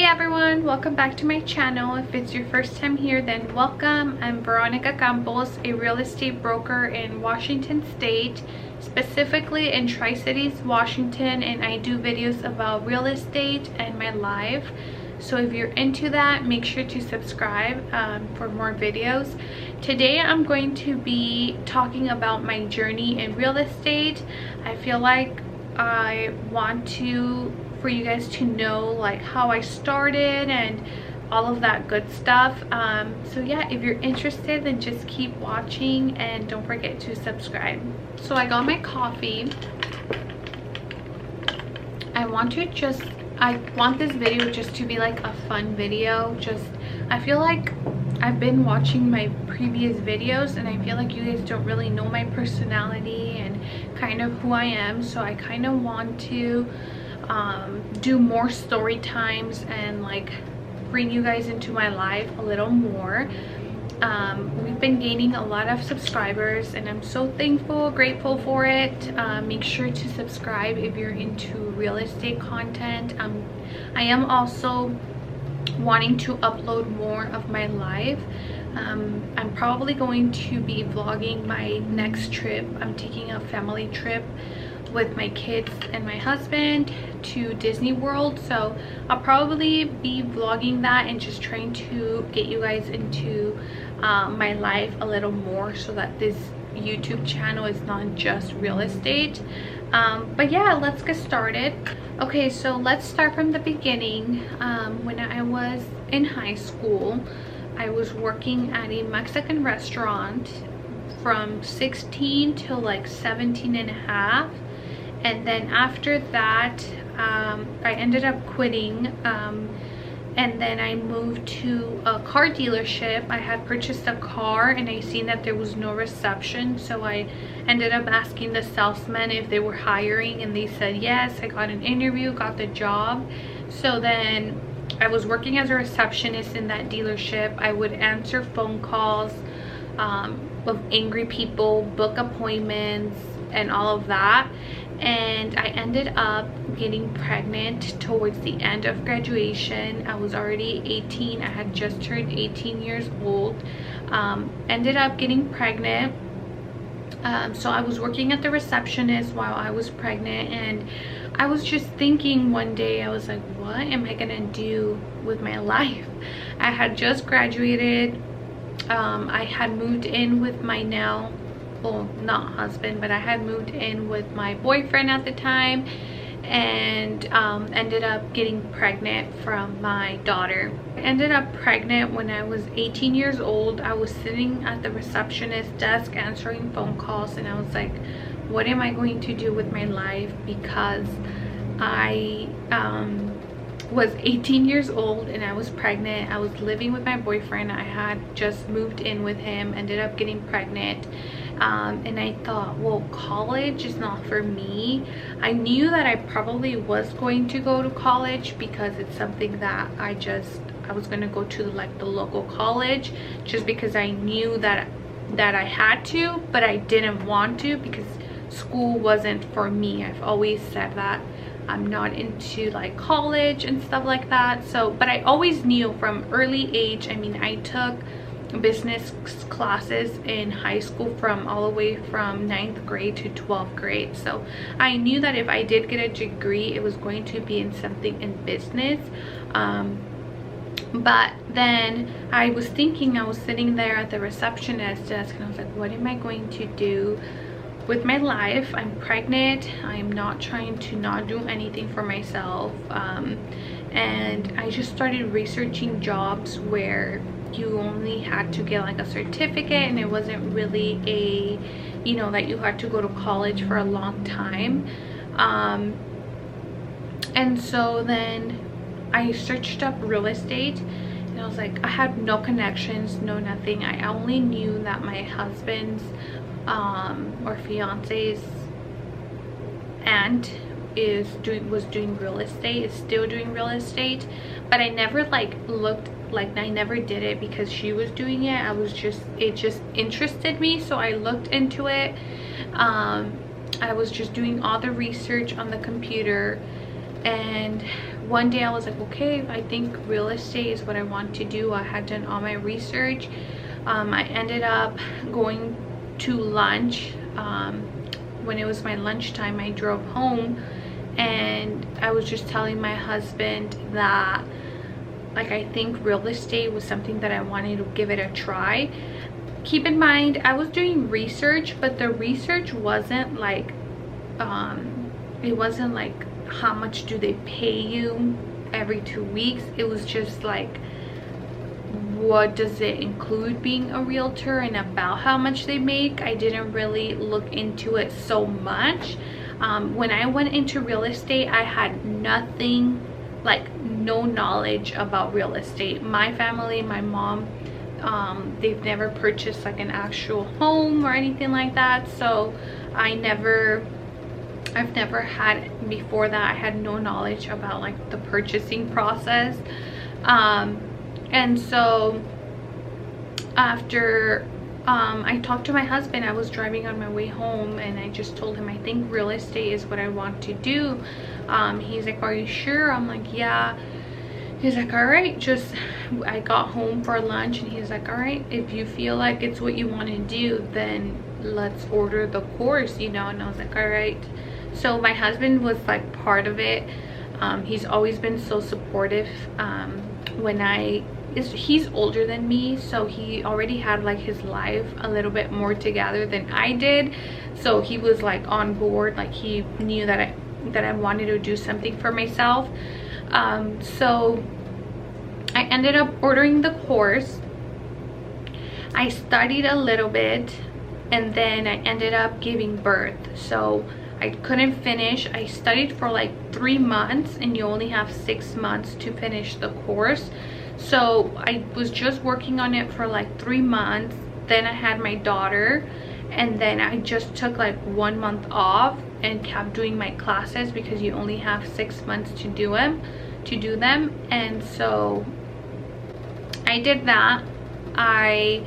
everyone, welcome back to my channel. If it's your first time here, then welcome. I'm Veronica Campos, a real estate broker in Washington State, specifically in Tri-Cities, Washington, and I do videos about real estate and my life. So if you're into that, make sure to subscribe for more videos. Today I'm going to be talking about my journey in real estate. I feel like I want for you guys to know like how I started and all of that good stuff. So yeah, if you're interested, then just keep watching and don't forget to subscribe. So I got my coffee. I want this video just to be like a fun video. I feel like I've been watching my previous videos and I feel like you guys don't really know my personality and kind of who I am, so I kind of want to do more story times and like bring you guys into my life a little more. We've been gaining a lot of subscribers and I'm so grateful for it. Make sure to subscribe if you're into real estate content. I am also wanting to upload more of my life. I'm probably going to be vlogging my next trip. I'm taking a family trip with my kids and my husband to Disney World, so I'll probably be vlogging that and just trying to get you guys into my life a little more, so that this YouTube channel is not just real estate. But yeah, let's get started. Okay, so let's start from the beginning. When I was in high school, I was working at a Mexican restaurant from 16 to like 17 and a half. And then after that, I ended up quitting, and then I moved to a car dealership. I had purchased a car and I seen that there was no reception, so I ended up asking the salesman if they were hiring, and they said yes. I got an interview, got the job. So then I was working as a receptionist in that dealership. I would answer phone calls of angry people, book appointments and all of that. And I ended up getting pregnant towards the end of graduation. I was already 18. I had just turned 18 years old. Ended up getting pregnant. So I was working at the receptionist while I was pregnant, and I was just thinking one day, I was like, what am I gonna do with my life? I had just graduated. I had moved in with my now, well, not husband, but I had moved in with my boyfriend at the time, and ended up getting pregnant from my daughter. I ended up pregnant when I was 18 years old. I was sitting at the receptionist desk answering phone calls, and I was like, what am I going to do with my life? Because I was 18 years old and I was pregnant. I was living with my boyfriend. I had just moved in with him, ended up getting pregnant. And I thought, well, college is not for me. I knew that I probably was going to go to college because it's something that I was going to go to like the local college, just because I knew that I had to, but I didn't want to because school wasn't for me. I've always said that I'm not into like college and stuff like that. So, but I always knew from early age. I mean, I took business classes in high school from all the way from 9th grade to 12th grade, so I knew that if I did get a degree, it was going to be in something in business. But then I was thinking, I was sitting there at the receptionist desk and I was like, what am I going to do with my life? I'm pregnant. I'm not trying to not do anything for myself. And I just started researching jobs where you only had to get like a certificate, and it wasn't really a, you know, that you had to go to college for a long time. And so then I searched up real estate, and I was like, I had no connections, no nothing. I only knew that my husband's or fiance's aunt was doing real estate, is still doing real estate, but I never like looked, like I never did it because she was doing it. It just interested me, so I looked into it. I was just doing all the research on the computer, And one day I was like, okay, I think real estate is what I want to do. I had done all my research. I ended up going to lunch. When it was my lunchtime, I drove home and I was just telling my husband that, like, I think real estate was something that I wanted to give it a try. Keep in mind, I was doing research, but the research wasn't like it wasn't like how much do they pay you every 2 weeks. It was just like, what does it include being a realtor and about how much they make. I didn't really look into it so much. When I went into real estate, I had nothing, like no knowledge about real estate. My family, my mom, they've never purchased like an actual home or anything like that, so I've never had, before that I had no knowledge about like the purchasing process. And so after I talked to my husband, I was driving on my way home and I just told him, I think real estate is what I want to do. He's like, are you sure? I'm like, yeah. He's like, all right. I got home for lunch and he's like, all right, if you feel like it's what you want to do, then let's order the course, you know. And I was like, all right. So my husband was like part of it. He's always been so supportive. He's older than me, so he already had like his life a little bit more together than I did, so he was like on board. Like, he knew that I wanted to do something for myself. So I ended up ordering the course. I studied a little bit and then I ended up giving birth, so I couldn't finish. I studied for like 3 months and you only have 6 months to finish the course. So I was just working on it for like 3 months. Then I had my daughter and then I just took like 1 month off and kept doing my classes because you only have 6 months to do them. And so I did that. I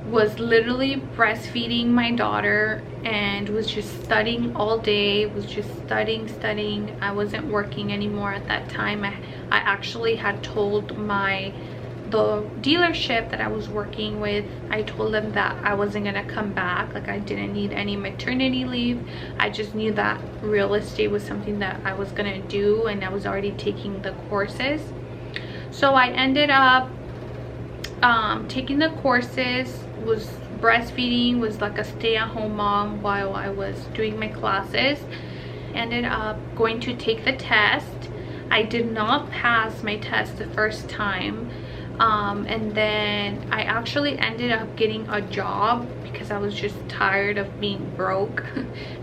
was literally breastfeeding my daughter and was just studying all day, was just studying. I wasn't working anymore at that time. I actually had told the dealership that I was working with, I told them that I wasn't gonna come back. Like, I didn't need any maternity leave. I just knew that real estate was something that I was gonna do and I was already taking the courses. So I ended up taking the courses, was breastfeeding, was like a stay-at-home mom while I was doing my classes. Ended up going to take the test. I did not pass my test the first time, and then I actually ended up getting a job because I was just tired of being broke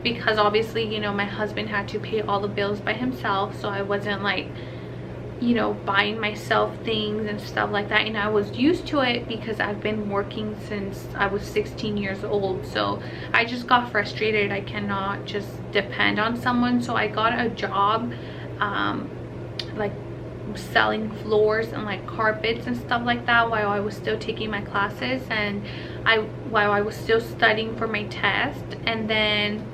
because obviously, you know, my husband had to pay all the bills by himself, so I wasn't like, you know, buying myself things and stuff like that. And I was used to it because I've been working since I was 16 years old, so I just got frustrated. I cannot just depend on someone, so I got a job like selling floors and like carpets and stuff like that while I was still taking my classes and while I was still studying for my test. And then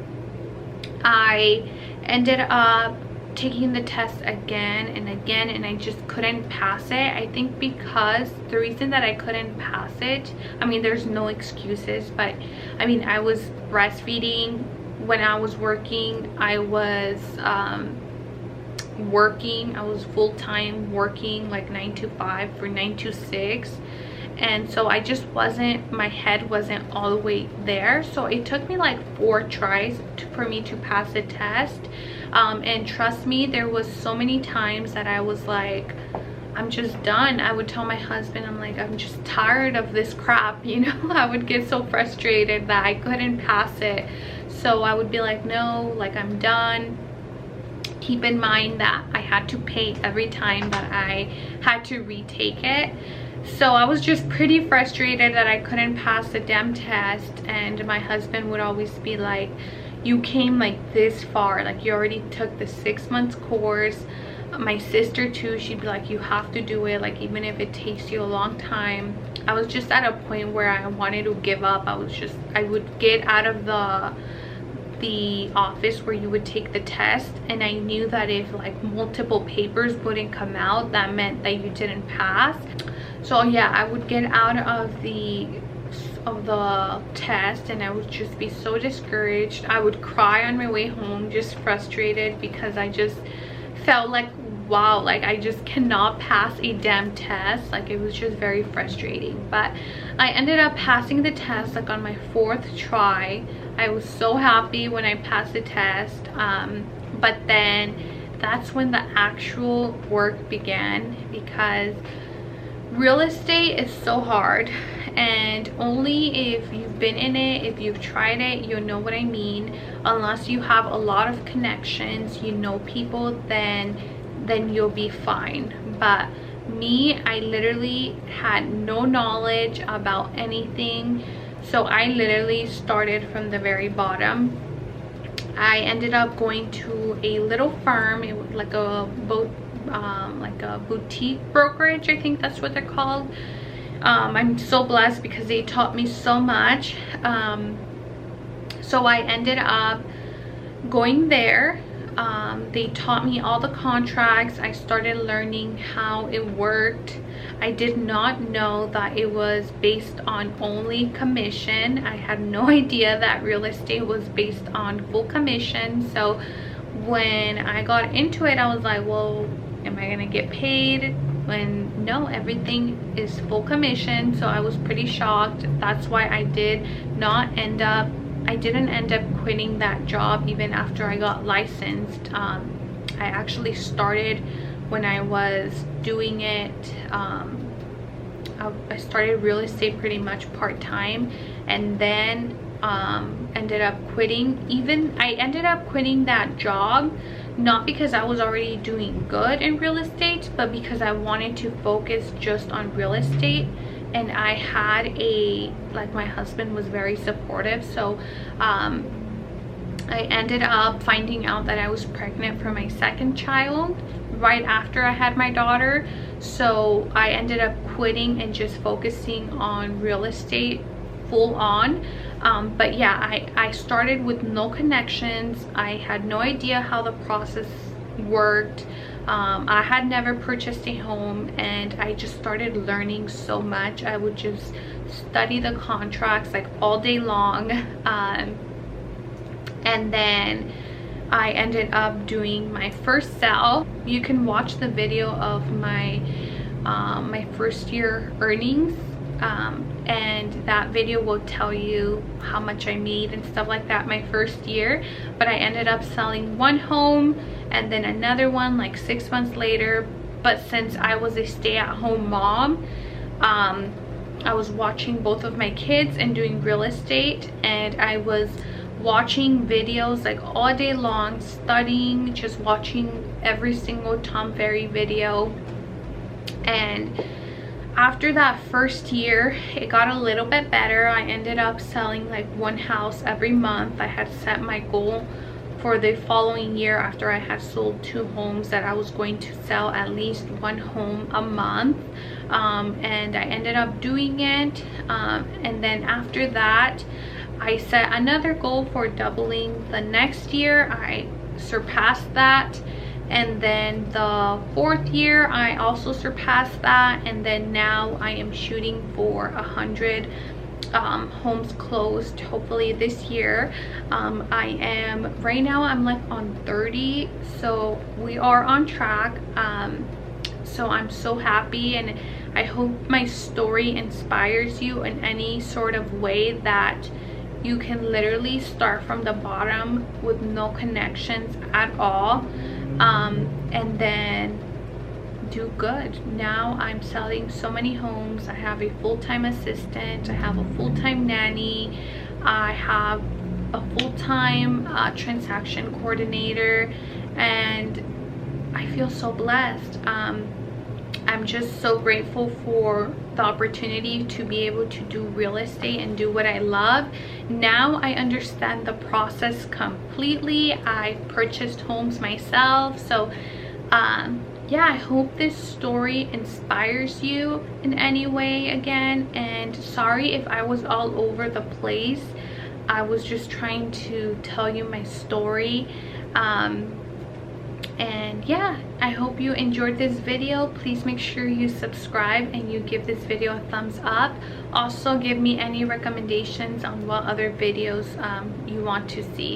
I ended up taking the test again and again and I just couldn't pass it. I think because the reason that I couldn't pass it, I mean, there's no excuses, but I mean, I was breastfeeding when I was working. I was working, I was full-time working like 9 to 5 or 9 to 6, and so I just wasn't, my head wasn't all the way there. So it took me like 4 tries for me to pass the test. And trust me, there was so many times that I was like, I'm just done. I would tell my husband, I'm like, I'm just tired of this crap, you know. I would get so frustrated that I couldn't pass it, so I would be like, no, like, I'm done. Keep in mind that I had to pay every time that I had to retake it. So I was just pretty frustrated that I couldn't pass the damn test, and my husband would always be like, you came like this far, like you already took the 6 months course. My sister too, she'd be like, you have to do it, like even if it takes you a long time. I was just at a point where I wanted to give up. I would get out of the office where you would take the test, and I knew that if like multiple papers wouldn't come out, that meant that you didn't pass. So yeah, I would get out of the test and I would just be so discouraged. I would cry on my way home, just frustrated, because I just felt like, wow, like I just cannot pass a damn test. Like it was just very frustrating. But I ended up passing the test like on my 4th try. I was so happy when I passed the test, but then that's when the actual work began, because real estate is so hard, and only if you've been in it, if you've tried it, you know what I mean. Unless you have a lot of connections, you know people, then you'll be fine. But me, I literally had no knowledge about anything, so I literally started from the very bottom. I ended up going to a little firm. It was like a boutique brokerage, I think that's what they're called. I'm so blessed because they taught me so much. So I ended up going there. They taught me all the contracts. I started learning how it worked. I did not know that it was based on only commission. I had no idea that real estate was based on full commission. So when I got into it, I was like, well, am I gonna get paid? When no, everything is full commission. So I was pretty shocked. That's why I didn't end up quitting that job even after I got licensed. I actually started when I was doing it. I started real estate pretty much part-time, and then ended up quitting. I ended up quitting that job not because I was already doing good in real estate, but because I wanted to focus just on real estate. And I had my husband was very supportive, so I ended up finding out that I was pregnant for my 2nd child right after I had my daughter. So I ended up quitting and just focusing on real estate full on. But yeah, I started with no connections. I had no idea how the process worked. I had never purchased a home, and I just started learning so much. I would just study the contracts like all day long, and then I ended up doing my first sale. You can watch the video of my my 1st year earnings, and that video will tell you how much I made and stuff like that my 1st year. But I ended up selling one home and then another one like 6 months later. But since I was a stay-at-home mom, I was watching both of my kids and doing real estate, and I was watching videos like all day long, studying, just watching every single Tom Ferry video. And after that 1st year, it got a little bit better. I ended up selling like one house every month. I had set my goal for the following year, after I had sold 2 homes, that I was going to sell at least 1 home a month. And I ended up doing it. And then after that, I set another goal for doubling the next year. I surpassed that. And then the 4th year, I also surpassed that. And then now I am shooting for 100 homes closed, hopefully this year. Right now I'm like on 30, so we are on track. So I'm so happy, and I hope my story inspires you in any sort of way, that you can literally start from the bottom with no connections at all, and then do good. Now I'm selling so many homes. I have a full-time assistant, I have a full-time nanny, I have a full-time transaction coordinator, and I feel so blessed. I'm just so grateful for the opportunity to be able to do real estate and do what I love. Now I understand the process completely. I purchased homes myself, so yeah, I hope this story inspires you in any way again. And sorry if I was all over the place. I was just trying to tell you my story. And yeah, I hope you enjoyed this video. Please make sure you subscribe and you give this video a thumbs up. Also give me any recommendations on what other videos you want to see.